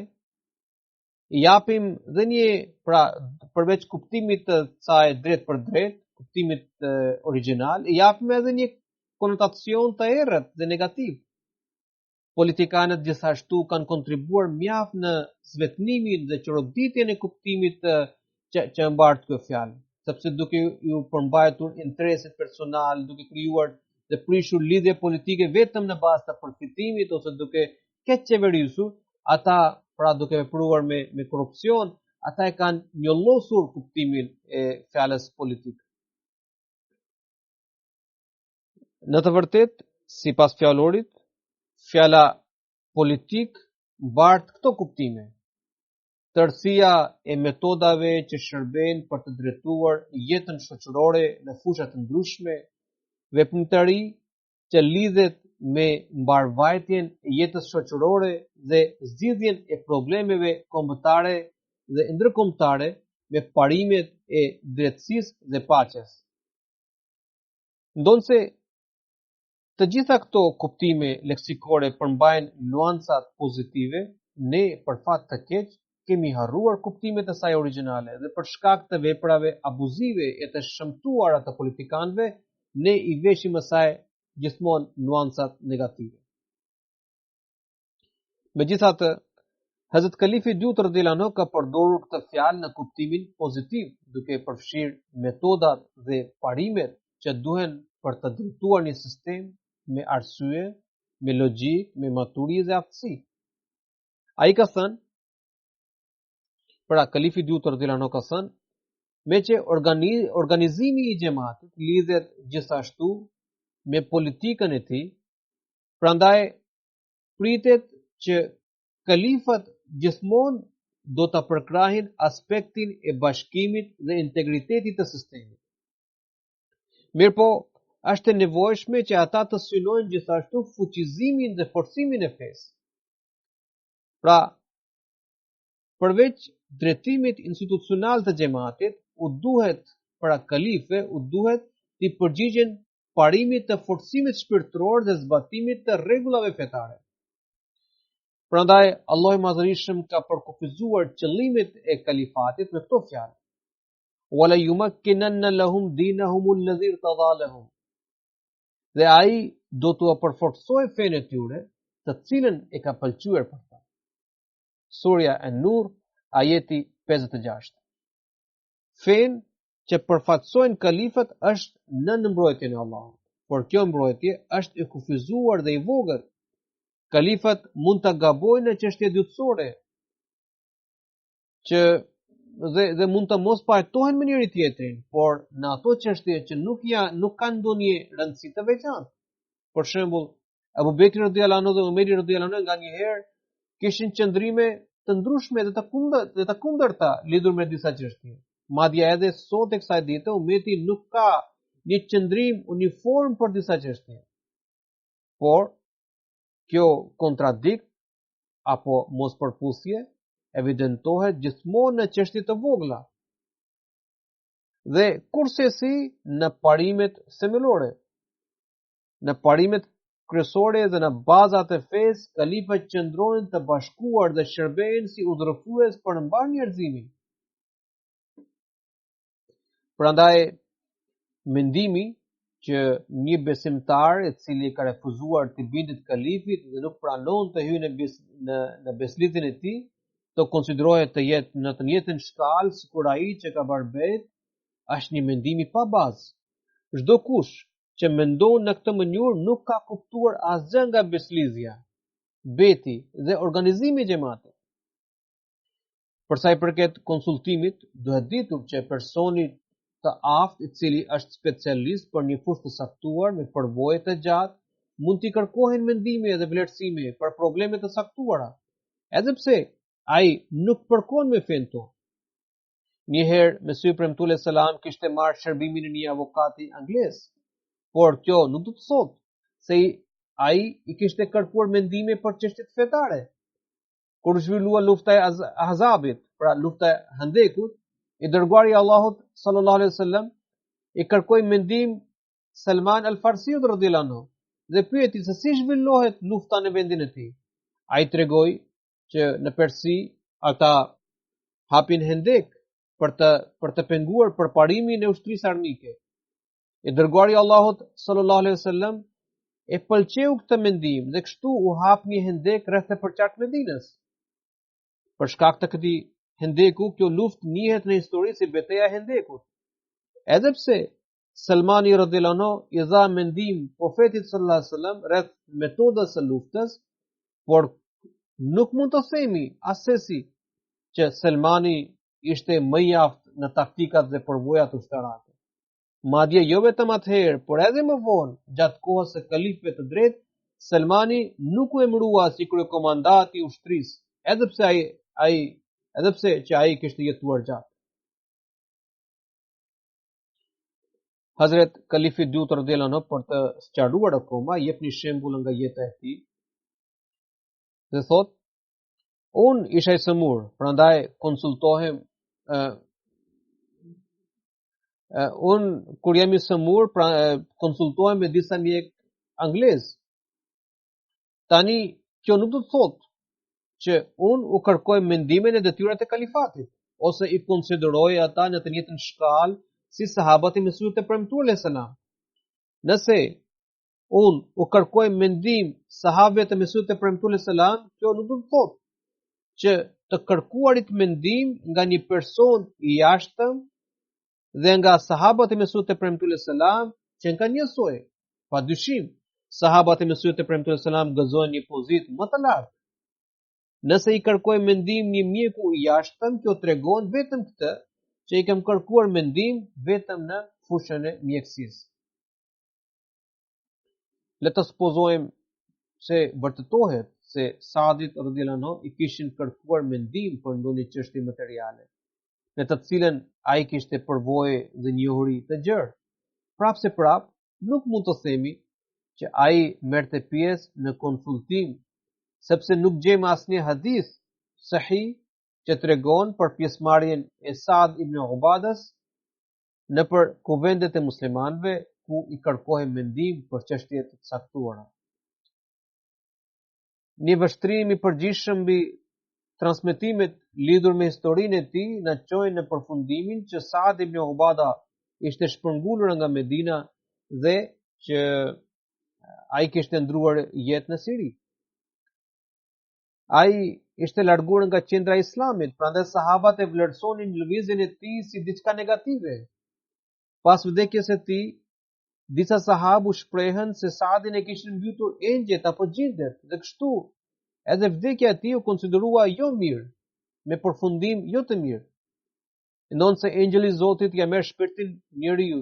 japim dhe përveç kuptimit të saj drejt për drejt, kuptimit original, japim edhe një konotacion të errët dhe negativ. Politikanët gjithashtu kanë kontribuar mjaft në zvetnimin dhe qoroditjen e kuptimit që mbart kjo fjalë, sepse duke ju përmbajtur interesit personal, duke krijuar dhe prishur lidhje politike vetëm në bazë të përfitimit ose duke keq qeverisur, ata duke vepruar me korrupsion, ata e kanë njollosur kuptimin e fjalës politik. Në të vërtetë, sipas fjalorit, fjala politik mbart këto kuptime: tërësia e metodave që shërbejnë për të drejtuar jetën shoqërore në fusha të ndryshme, veprimtari që lidhet me mbarvajtjen e jetës shoqërore dhe zgjidhjen e problemeve kombëtare dhe ndërkombëtare me parimet e drejtësisë dhe paqes. Ndonse të gjitha këto kuptime leksikore përmbajnë nuancat pozitive, ne për fat të keq kemi harruar kuptimet e saj origjinale dhe për shkak të veprave abuzive e të shëmtuara të politikanëve, ne i veshim asaj gjithmonë nuancat negative. Megjithatë, Hazrat Kalifi II radhiyallahu anhu ka përdorur këtë fjalë në kuptimin pozitiv, duke përfshirë metodat dhe parimet që duhen për të drejtuar një sistem me arsye, me logjik, me maturi dhe aftësi. Ai ka thënë, Kalifi II radhiyallahu anhu ka thënë, me që organizimi i xhamatit lidhet gjithashtu me politikën e tij, prandaj pritet që kalifat gjithmonë do ta përkrahin aspektin e bashkimit dhe integritetit të sistemit. Mirëpo, është e nevojshme që ata të synojnë gjithashtu fuqizimin dhe forcimin e fesë. Përveç drejtimit institucional të xhamatit, kalife u duhet të përgjigjen parimit të forcimit shpirtëror dhe zbatimit të rregullave fetare. Prandaj, Allahu i Madhërisëm ka përkufizuar qëllimet e kalifatit me këto fjalë: "Wala yumakkinanna lahum dinahum alladhi irtada lahum." Dhe ai do t'u përforcojë fenë e tyre, të cilën e ka pëlqyer për ta. Surja An-Nur, ajeti 56. Fenë që përfaqësojnë kalifat është në mbrojtjen e Allahut, por kjo mbrojtje është e kufizuar dhe i vogël. Kalifat mund të gabojnë në çështje dytësore dhe mund të mos pajtohen me njëri tjetrin, por në ato çështje që nuk kanë ndonjë rëndësi të veçantë. Për shembull, Abu Bekri radhiyallahu anhu dhe Umeri radhiyallahu anhu nganjëherë kishin qëndrime të ndryshme dhe të kundërta lidhur me disa çështje. Madje edhe sot e kësaj dite ummeti nuk ka një qëndrim uniform për disa çështje. Por kjo kontradikt apo mospërpusje evidentohet gjithmonë në çështje të vogla dhe kursesi në parimet themelore. Në parimet kryesore dhe në bazat e fesë, kalifët qëndronin të bashkuar dhe shërbejnë si udhërues për mbar njerëzimin. Prandaj mendimi që një besimtar i cili ka refuzuar të bindet kalifit dhe nuk pranon të hyjë në beslidhjen e tij, të konsiderohet të jetë në të njëjtën shkallë sikur ai që ka bërë bet, është një mendim i pa bazë. Çdo kush që mendon në këtë mënyrë nuk ka kuptuar asgjë nga beslidhja, beti dhe organizimi i xhamatit. Për sa i përket konsultimit, duhet ditur që personi të aftë i cili është specialist për një fushë të saktuar me përvojë të gjatë mund t'i kërkohen mendime dhe vlerësime për probleme të saktuara, edhe pse ai nuk përkon me fen tonë. Njëherë Mesih premtuar selam kishte marrë shërbimin e një avokati anglez, por kjo nuk do të thotë se ai i kishte kërkuar mendime për çështjet fetare. Kur zhvillua lufta e Ahzabit, pra lufta e Hendekut, i dërguari i Allahut sallallahu alaihi wasallam i kërkoi mendim Salman al-Farsi radhiyallahu anhu dhe pyeti se si zhvillohet lufta në vendin e tij. Ai tregoi që në Persi ata hapin Hendek për të penguar përparimin e ushtrisë armike. I dërguari i Allahut sallallahu alaihi wasallam e pëlqeu këtë mendim dhe kështu u hap një Hendek rreth e përqartë Medinës. Për shkak të këtij Hendeku, kjo luftë njihet në histori si betejë e Hendekut. Edhe pse Salmani radhiyallahu anhu i dha mendim profetit sallallahu alaihi wasallam rreth metodës së luftës, por nuk mund të themi asesi që Salmani ishte më i aftë në taktikat dhe përvojat ushtarake. Madje jo vetëm atëherë, por edhe më vonë, gjatë kohës së kalifëve të drejtë, Salmani nuk u emërua si kryekomandant i ushtrisë, edhe pse ai kishte jetuar gjatë. Hazret Kalifi II radhiyallahu anhu për të sqaruar akoma jep një shembull nga jeta e tij. Dhe thotë, unë isha i sëmur, prandaj konsultohem unë kur jam i sëmur, konsultohem me disa mjek anglez. Tani kjo nuk do të thotë që unë u kërkoj mendimin e detyrat e kalifatit, ose i konsideroj ata në të njëjtën shkallë si sahabët e Mesihut të premtuar alayhis salam. Nëse unë u kërkoj mendim sahabëve të Mesihut të premtuar alayhis salam, kjo nuk do të thotë që të kërkuarit mendim nga një person i jashtëm dhe nga sahabët e Mesihut të premtuar alayhis salam që kanë njësoj. Padyshim, sahabët e Mesihut të premtuar alayhis salam gëzojnë një pozitë më të lartë. Nëse i kërkoj mendim një mjeku i jashtëm, kjo tregon vetëm këtë që i kam kërkuar mendim vetëm në fushën e mjekësisë. Le të supozojmë se vërtetohet se Saadit radhiyallahu anhu i kishin kërkuar mendim për ndonjë çështje materiale, në të cilën ai kishte përvojë dhe njohuri të gjerë. Prapse nuk mund të themi që ai merrte pjesë në konsultim, sepse nuk gjejmë asnjë hadith sahih që tregon për pjesëmarrjen e Saad ibn Ubadas nëpër kuvendet e muslimanëve ku i kërkohej mendim për çështje të caktuara. Një vështrim i përgjithshëm mbi transmetimet lidhur me historinë e tij na çojnë në përfundimin që Saad ibn Ubada ishte shpërngulur nga Medina dhe që ai kishte ndruar jetë në Siri. Ai ishte larguar nga qendra e Islamit, prandaj sahabat e vlerësonin lëvizjen e tij si diçka negative. Pas vdekjes së tij, disa sahabë shprehën se Saadin e kishin mbytur engjet apo gjindet, dhe kështu edhe vdekja e tij u konsiderua jo mirë, me përfundim jo të mirë. Ndonse engjëli i Zotit ja merr shpirtin njeriu.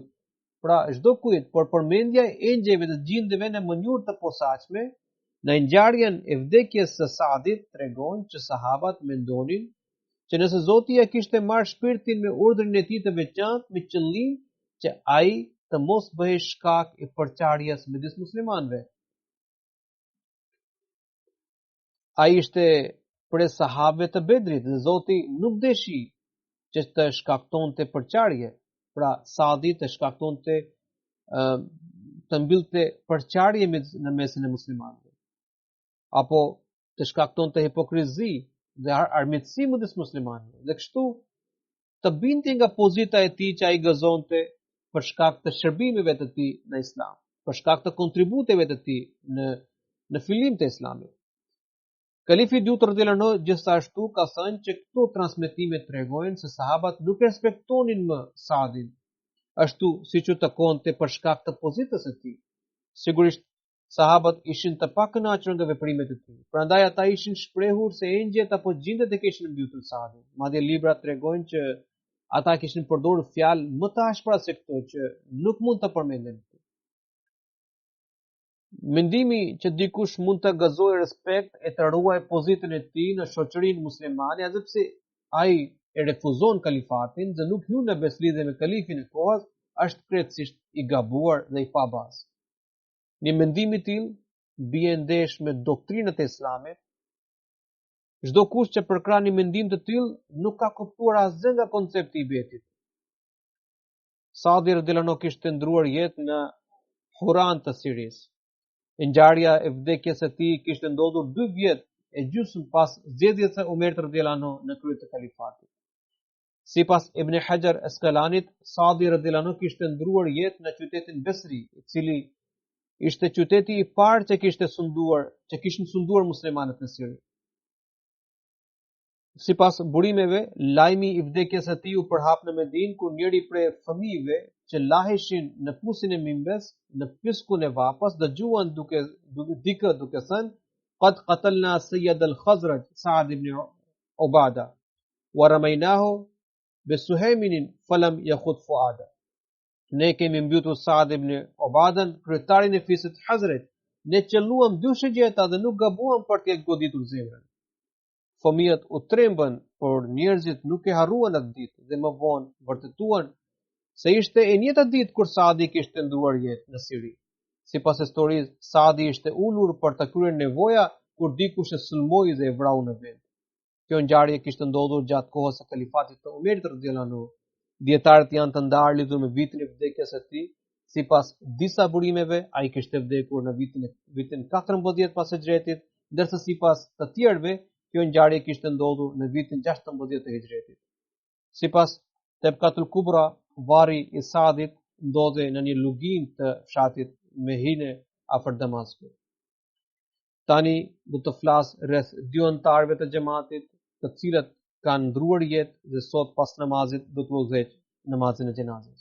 Pra çdo kujt, por përmendja e engjëve të gjindeve në mënyrë të posaçme në ngjarjen e vdekjes së Saadit tregon që sahabat mendonin që nëse Zoti ja kishte marrë shpirtin me urdhrin e tij të veçantë me qëllim që ai të mos bëhej shkak i përçarjes midis muslimanëve. Ai ishte prej sahabëve të Bedrit dhe Zoti nuk deshi që të shkaktonte përçarje. Pra Saadi të shkaktonte të mbillte përçarje në mesin e muslimanëve, apo të shkaktonte hipokrizi dhe armiqësi midis muslimanëve, dhe kështu të binte nga pozita e tij që ai gëzonte për shkak të shërbimeve të tij në Islam, për shkak të kontributeve të tij në fillim të Islamit. Kalifi dytë radhiyallahu anhu gjithashtu ka thënë që këto transmetime tregojnë se sahabat nuk respektonin më Saadin ashtu siç u takonte për shkak të pozitës së tij. Sigurisht sahabat ishin të pakënaqur nga veprimet e tij. Prandaj ata ishin shprehur se engjëjt apo gjindet e kishin mbytur Saadin. Madje librat tregojnë që ata kishin përdorur fjalë më të ashpra se këto që nuk mund të përmenden. Mendimi që dikush mund të gëzojë respekt e të ruajë pozitën e tij në shoqërinë muslimane, edhe pse ai e refuzon kalifatin dhe nuk hyn në beslidhje me kalifin e kohës, është krejtësisht i gabuar dhe i pabazë. Një mendim i tillë bie ndesh me doktrinat e Islamit. Çdo kush që përkran një mendim të tillë nuk ka kuptuar asgjë nga koncepti i betit. Saadi radhiyallahu anhu kishte ndruar jetë në Huran të Sirisë. Ngjarja e vdekjes së tij kishte ndodhur 2 vjet e gjysmë pas zgjedhjes së Umerit radhiyallahu anhu në krye të kalifatit. Sipas Ibn Hajar Asqalanit, Saadi radhiyallahu anhu kishte ndruar jetë në qytetin Besri, i cili ishte qyteti i parë që kishin sunduar muslimanët në Siri. Sipas burimeve, lajmi i vdekjes së tij u përhap në Medinë kur njëri prej fëmijëve që laheshin në pusin e mimbes, në piskun e vapas, dëgjuan duke thënë: "Qad qatalna Sayyid al-Khazraj Sa'd ibn Ubada wa ramaynahu bi Suhaymin falam yakhud fuada." Ne kemi mbytur Sa'd ibn Ubadan, kryetarin e fisit Hazret. Ne qelluam 2 shigjeta dhe nuk gabuam për të goditur zemrën. Fëmijët u trembën, por njerëzit nuk e harruan atë ditë dhe më vonë vërtetuan se ishte e njëjta ditë kur Saadi kishte ndruar jetë në Siri. Sipas historisë, Saadi ishte ulur për të kryer nevoja kur dikush e sulmoi dhe e vrau në vend. Kjo ngjarje kishte ndodhur gjatë kohës së kalifatit të Umerit radhiyallahu anhu. Dietarët janë të ndarë lidhur me vitin e vdekjes së tij. Sipas disa burimeve, ai kishte vdekur në vitin 14 pas Hijretit, ndërsa sipas të tjerëve, kjo ngjarje kishte ndodhur në vitin 16 të Hijretit. Sipas Tabqatul Kubra, varri i Saadit ndodhe në një lugin të fshatit Mehine afër Damaskut. Tani do të flas rreth 2 anëtarëve të xhamatit, të cilët kanë ndruar jetë dhe sot pas namazit do të udhëheq namazin e xhenazës.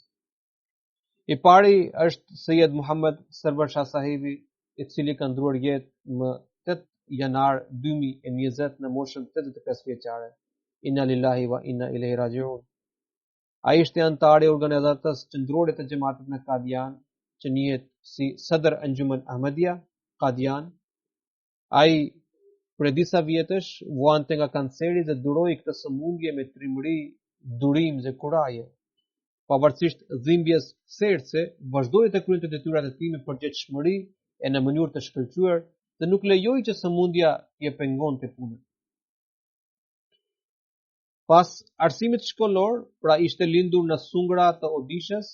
I pari është Sayyid Muhammad Sarwar Shah Sahibi, i cili ka ndruar jetë më 8 janar 2020 në moshën 85 vjeçare. Inna lillahi wa inna ilaihi raji'un. Ai ishte antar i organizatës qendrore të xhamatit në Qadian, që njihet si Sadr Anjuman Ahmadiyya Qadian. Ai për disa vjetësh vuante nga kanceri dhe duroi këtë sëmundje me trimëri, durim dhe kuraje. Pavarësisht dhimbjes serse, vazhdoi të kryente detyrat e tij me përgjegjësi e në mënyrë të shkëlqyer dhe nuk lejoi që sëmundja t'i pengonte punën. Pas arsimit shkollor, pra ishte lindur në Sungra të Odishës,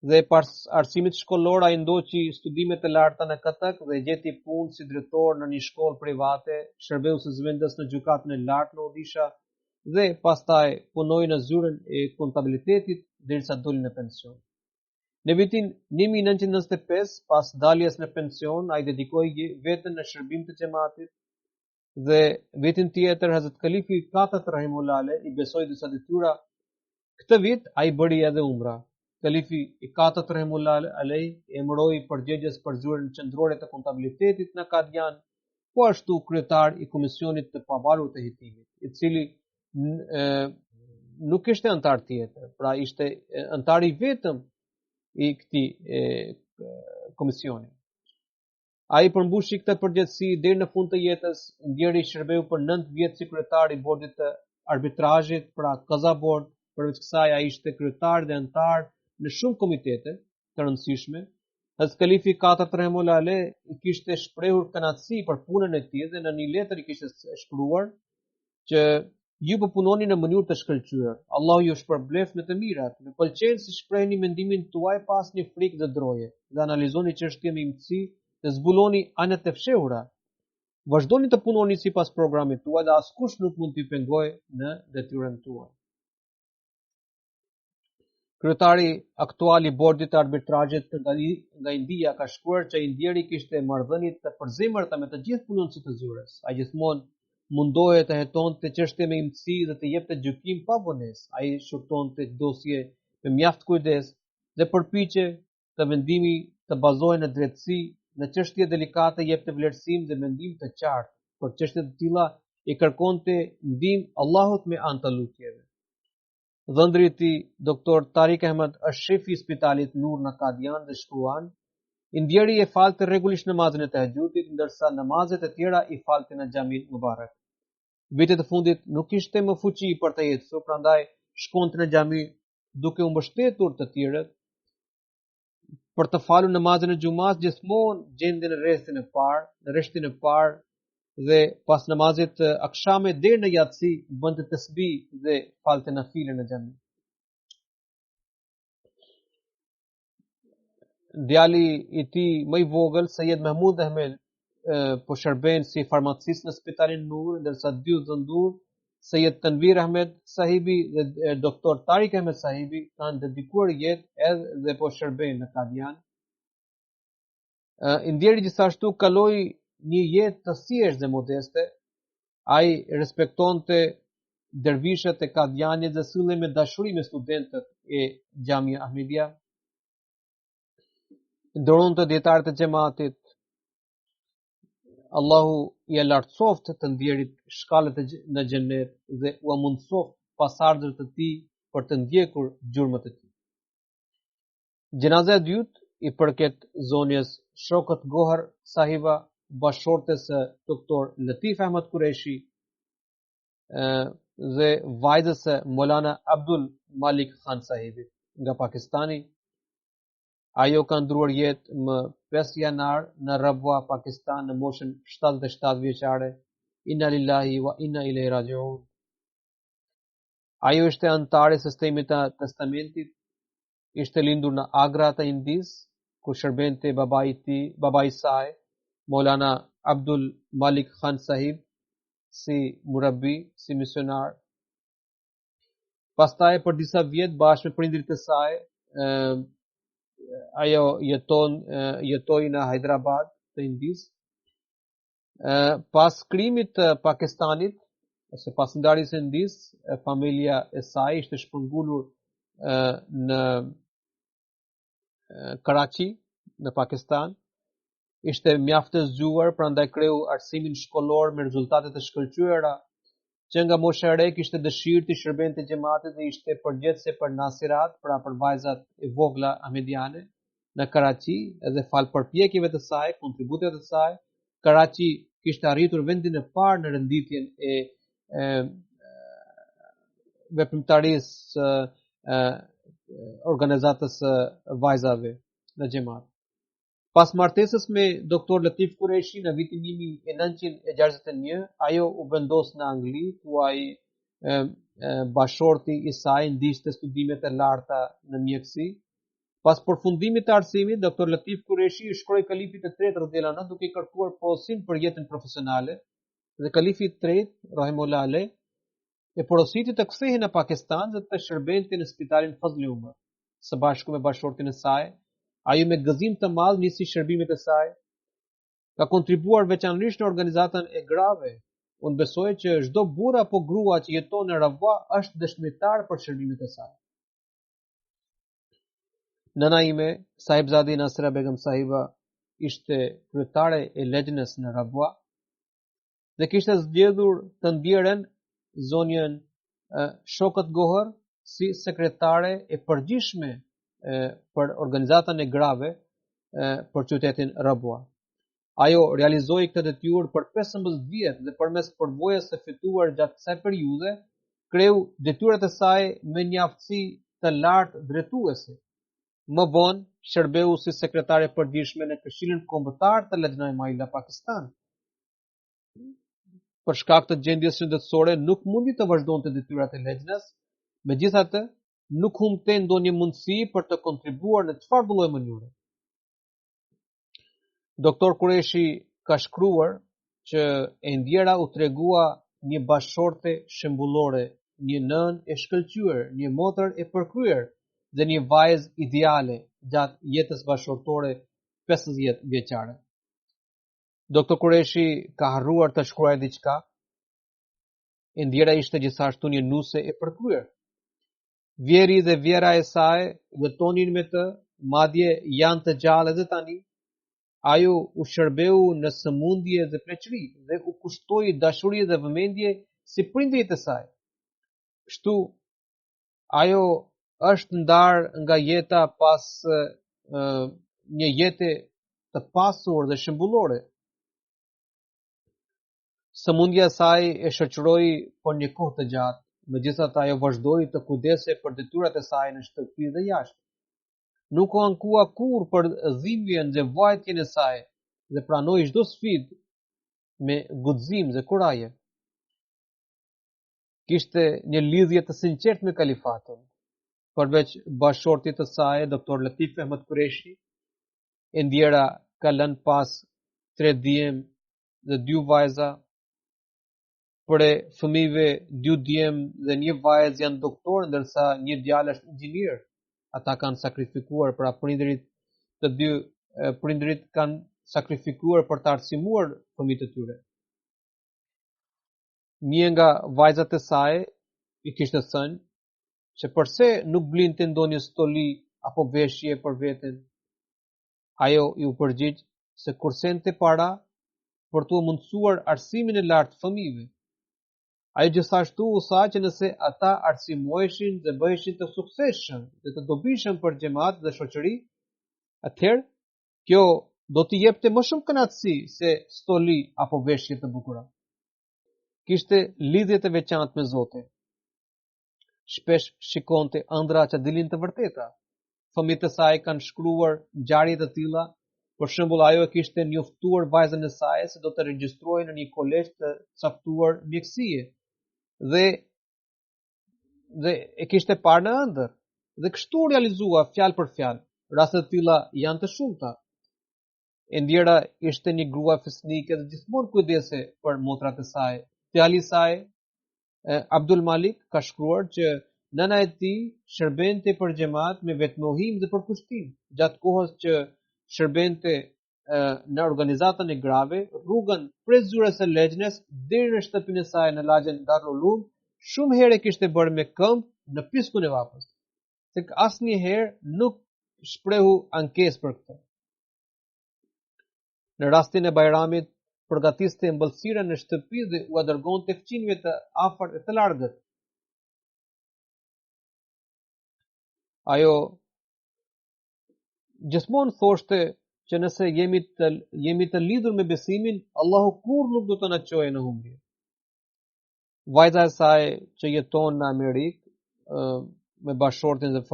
dhe pas arsimit shkollor ai ndoqi studimet e larta në Katak dhe gjeti punë si drejtor në një shkollë private, shërbeu si zëvendës në gjykatën e lartë në Odisha dhe pastaj punoi në zyrën e kontabilitetit derisa doli në pension. Në vitin 1995, pas daljes në pension, ai dedikoi veten në shërbim të xhamatit dhe vitin tjetër Hazrat Kalifi 4 rahimullah i besoi disa detyra. Këtë vit ai bëri edhe umra. Kalifi i 4 rahimullah emëroi përgjegjës për zyrën qendrore të kontabilitetit në Qadian, po ashtu kryetar i komisionit të pavarur të hetimit, i cili nuk ishte antar tjetër, pra ishte antar i vetëm i këtij komisioni. Ai përmbushi këtë përgjegjësi deri në fund të jetës, ndjeri shërbeu për 9 vjet si kryetar i bordit të arbitrazhit, pra Qaza Board. Përveç kësaj ai ishte kryetar dhe antar në shumë komitete të rëndësishme. Hazrat Kalifi 4 rahimullah i kishte shprehur kënaqësi për punën e tij dhe në një letër i kishte shkruar që Ju po punoni në mënyrë të shkëlqyer. Allahu ju shpërblef në të mirat. Më pëlqen si shprehni mendimin tuaj pas një frikë dhe droje dhe analizoni çështjen me imtësi dhe zbuloni anët e fshehura. Vazhdoni të punoni sipas programit tuaj dhe askush nuk mund t'i pengojë në detyrën tuaj. Kryetari aktual i bordit të arbitrazhit nga India ka shkruar që Indieri kishte marrëdhënie të përzemërta me të gjithë punonësit e zyres. Ai gjithmonë mundohej të hetonte çështje me imtësi dhe të jepte gjykim pa vonesë. Ai shkurtonte dosje me mjaft kujdes dhe përpiqej të vendimi të bazohej në drejtësi, në çështje delikate jepte vlerësim dhe mendim të qartë. Për çështje të tilla i kërkonte ndihmë Allahut me anë të lutjeve. Dhëndri i tij, Dr. Tariq Ahmed, është shefi i spitalit Nur në Kadian dhe shkruan: Indieri e falte rregullisht namazin e tahajjudit, ndërsa namazet e tjera i falte në xhamin Mubarak. Vitet e fundit nuk kishte më fuqi për të ecur, prandaj shkonte në xhami duke u mbështetur të tjerët për të falur namazin e xumas, gjithmonë gjende në rreshtin e parë dhe pas namazit akshame deri në yatsi bënte tasbih dhe falte nafile në xhami. Djali i tij më i vogël, Sayed Mahmud Ahmed, po shërben si farmacist në spitalin Nur, ndërsa dy zëndur, Sayed Tanvir Ahmed Sahibi dhe Dr. Tariq Ahmed Sahibi, kanë dedikuar jetë edhe dhe po shërben në Kadian. Indieri gjithashtu kaloi një jetë të thjeshtë dhe modeste. Ai respektonte dervishët e Kadianit dhe sillej me dashuri me studentët e Xhamia Ahmedia. Nderonte dietarët e xhamatit. Allahu i lartësoft të ndjerit shkallët në xhenet dhe u mundsoft pasardhësve të tij për të ndjekur gjurmët e tij. Gjenaza e dytë i përket zonjës Shokët Gohar Sahiba, bashortes së Dr. Latif Ahmed Qureshi dhe vajzës së Molana Abdul Malik Khan Sahibit nga Pakistani. Ajo ka ndruar jetë më 5 janar në Rabwa, Pakistan, në moshën 77 vjeçare. Inna lillahi wa inna ilaihi raji'un. Ajo ishte anëtare e sistemit të testamentit. Ishte lindur në Agra të Indis, ku shërbente babai i saj, Maulana Abdul Malik Khan Sahib, si murabbi, si misionar. Pastaj për disa vjet bashkë me prindrit e saj, ajo jetoi në Hyderabad të Indis. Pas krimit të Pakistanit, ose pas ndarjes së Indis, familja e saj ishte shpërngulur në Karachi, në Pakistan. Ishte mjaft e zgjuar, prandaj kreu arsimin shkollor me rezultate të shkëlqyera, që nga mosha e re kishte dëshirë të shërbente xhamatit dhe ishte përgjithëse për nasirat, pra për vajzat e vogla ahmediane në Karachi, edhe fal përpjekjeve të saj, kontributeve të saj, Karachi kishte arritur vendin e parë në renditjen e veprimtarisë organizatës vajzave në xhamat. Pas martesës me Dr. Latif Qureshi në vitin 1961, ajo u vendos në Angli, ku ai bashorti i saj ndiqte studimet e larta në mjekësi. Pas përfundimit të arsimit, Dr. Latif Qureshi i shkroi kalifit të tretë radhiyallahu anhu duke kërkuar porosin për jetën profesionale, dhe kalifi i tretë, rahimullah aleh, e porositi të kthehej në Pakistan dhe të shërbente në spitalin Fazl Umar. Së bashku me bashortin e saj, ajo me gëzim të madh nisi shërbimet e saj. Ka kontribuar veçanërisht në organizatën e grave. Unë besoj që çdo burr apo grua që jeton në Rabwa është dëshmitar për shërbimet e saj. Nëna ime, Sahibzadi Nasira Begum Sahiba, ishte kryetare e lejnës në Rabwa dhe kishte zgjedhur të ndjeren zonjën Shokët Gohar si sekretare e përgjithshme për organizatën e grave për qytetin Rabwa. Ajo realizoi këtë detyrë për 15 vjet dhe përmes përvojës së fituar gjatë kësaj periudhe, kreu detyrat e saj me një aftësi të lartë drejtuese. Më vonë shërbeu si sekretare e përgjithshme në Këshillin Kombëtar të Lajnës Maila Pakistan. për shkak të gjendjes shëndetësore nuk mundi të vazhdonte detyrat e lexhjes, megjithatë nuk humbte ndonjë mundësi për të kontribuar në çfarë do lloj mënyre. Doktor Kureshi ka shkruar që e ndjera u tregua një bashkëshorte shembullore, një nën e shkëlqyer, një motër e përkryer dhe një vajzë ideale gjatë jetës bashkëshortore 50 vjeçare. Doktor Kureshi ka harruar të shkruajë diçka. E ndjera ishte gjithashtu një nuse e përkryer. Vjeri dhe vjera e saj jetonin me të, madje janë të gjallë edhe tani. Ajo u shërbeu në sëmundje dhe pleqëri dhe u kushtoi dashuri dhe vëmendje si prindrit e saj. Kështu, ajo është ndarë nga jeta pas një jete të pasur dhe shembullore. Sëmundja e saj e shoqëroi për një kohë të gjatë, megjithatë ajo vazhdoi të kujdesej për detyrat e saj në shtëpi dhe jashtë. Nuk u ankua kurrë për dhimbjen dhe vajtjen e saj dhe pranoi çdo sfidë me guxim dhe kuraje. Kishte një lidhje të sinqertë me kalifatin. Përveç bashkëshortit të saj, doktor Latif Ahmed Kureshi, e ndjera ka lënë pas 3 djem dhe 2 vajza. Për fëmijëve 2 djem dhe 1 vajzë janë doktorë, ndërsa 1 djalë është inxhinier. Ata kanë sakrifikuar pra prindërit të 2 prindërit kanë sakrifikuar për të arsimuar fëmijët e tyre. Një nga vajzat e saj i kishte thënë që përse nuk blinte ndonjë stoli apo veshje për veten. Ajo i u përgjigj se kur sente para për t'u mundsuar arsimin e lartë fëmijëve. Ajo gjithashtu u tha që nëse ata arsimoheshin dhe bëheshin të suksesshëm dhe të dobishëm për xhamat dhe shoqëri, atëherë kjo do t'i jepte më shumë kënaqësi se stoli apo veshje të bukura. Kishte lidhje të veçantë me Zotin. Shpesh shikonte ëndra që dilin të vërteta. Fëmijët e saj kanë shkruar ngjarje të tilla. Për shembull, ajo kishte njoftuar vajzën e saj se do të regjistrohej në një kolegj të caktuar mjekësie dhe e kishte parë në ëndër dhe kështu realizua fjalë për fjalë. Raste të tilla janë të shumta. E ndjera ishte një grua fesnike dhe gjithmonë kujdese për motrat e saj. Djali i saj, Abdul Malik, ka shkruar që nëna e tij shërbente për xhamat me vetmohim dhe përkushtim. Gjatë kohës që shërbente në organizatën e grave, rrugën prej zyrës së Lexhnes deri në shtëpinë e saj në lagjen Darul Ulum, shumë herë kishte bërë me këmbë në piskun e vapës. Tek asnjëherë nuk shprehu ankesë për këtë. Në rastin e Bajramit, përgatiste ëmbëlsira në shtëpi dhe u dërgonte fëmijëve të afërt e të largët. Ajo gjithmonë thoshte që nëse jemi të lidhur me besimin, Allahu kurrë nuk do të na çojë në humbje. Vajza e saj që jeton në Amerikë me bashkëshortin dhe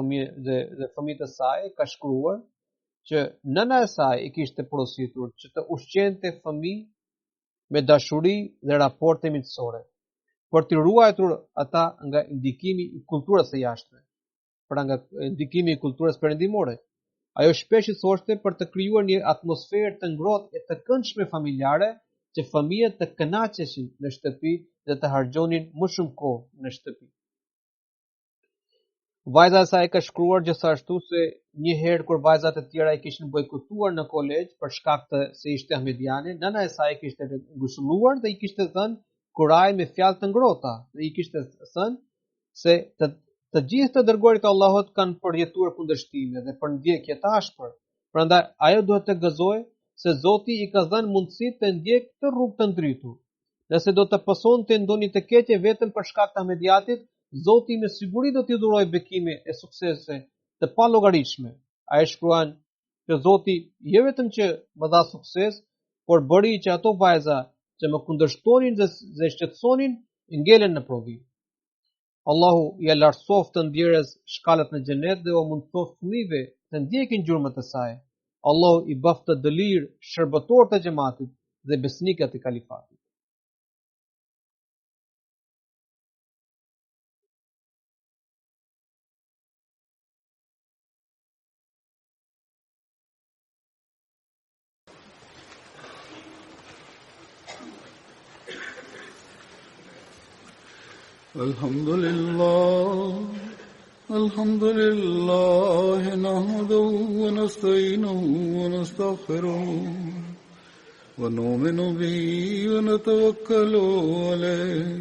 fëmijët e saj ka shkruar që nëna e saj i kishte porositur që të ushqente fëmijë me dashuri dhe raporte miqësore, për të ruajtur ata nga ndikimi i kulturës së jashtme, pra nga ndikimi i kulturës perëndimore. Ajo shpesh i thoshte për të krijuar një atmosferë të ngrohtë e të këndshme familjare, që fëmijët të kënaqeshin në shtëpi dhe të harxhonin më shumë kohë në shtëpi. Vajza e saj ka shkruar gjithashtu se një herë kur vajzat e tjera i kishin bojkotuar në kolegj për shkak të se ishte ahmediane, nëna e saj kishte ngushëlluar dhe i kishte thënë kuraj me fjalë të ngrohta dhe i kishte thënë se të gjithë të dërguarit e Allahut kanë përjetuar kundërshtime dhe përndjekje të ashpër. Prandaj ajo duhet të gëzojë se Zoti i ka dhënë mundësi të ndjekë këtë rrugë të ndritur. Nëse do të pasonte ndonjë të keqe vetëm për shkak të ahmediatit, Zoti me siguri do t'i dhurojë bekime e suksese të pallogaritshme. Ai shkruan që Zoti jo vetëm që më dha sukses, por bëri që ato vajza që më kundërshtonin dhe shqetësonin ngelen në provim. Allahu ja lartësoft të ndjerës shkallët në xhenet dhe u mundësoft fëmijëve të ndjekin gjurmët e saj. Allahu i bëft të dëlirë shërbëtor të xhamatit dhe besnikët e kalifatit. الحمد لله نحمده ونستعينه ونستغفره ونؤمن به ونتوكل عليه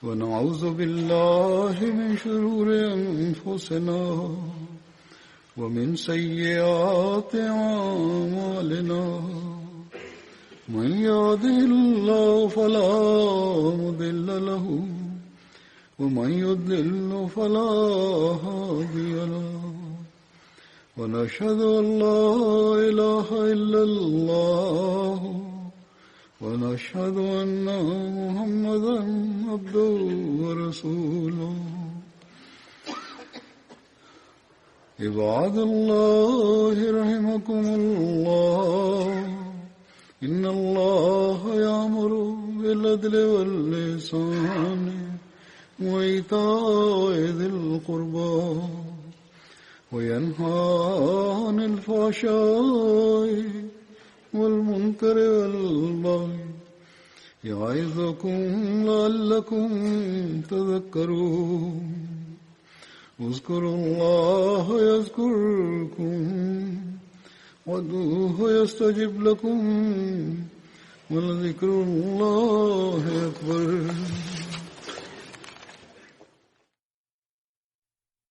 ونعوذ بالله من شرور أنفسنا ومن سيئات أعمالنا من يهده الله فلا مضل له ومن يضلل فلا هادي له ونشهد أن لا إله إلا الله ونشهد أن محمدا عبده ورسوله عباد الله رحمكم الله إن الله يأمر بالعدل والإحسان وإيتاء ذي القربى وينهى عن الفحشاء والمنكر والبغي يعظكم لعلكم تذكرون اذكروا الله يذكركم وادعوه يستجب لكم ولذكر الله أكبر